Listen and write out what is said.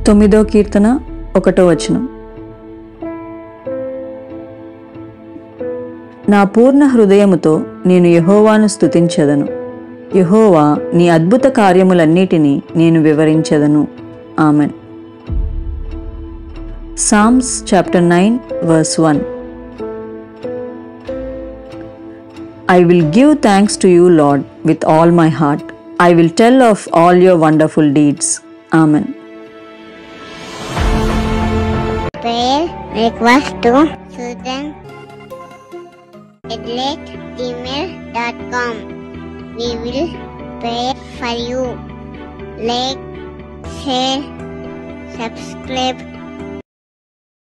9వ కీర్తన 1వ వచనం. నా పూర్ణ హృదయముతో నేను యెహోవాను స్తుతించెదను. యెహోవా నీ అద్భుత కార్యములన్నిటినీ నేను వివరించెదను. Amen. Psalms chapter 9 verse 1. I will give thanks to you, Lord, with all my heart. I will tell of all your wonderful deeds. Amen. Prayer request to susan@gmail.com. We will pray for you. Like, share, subscribe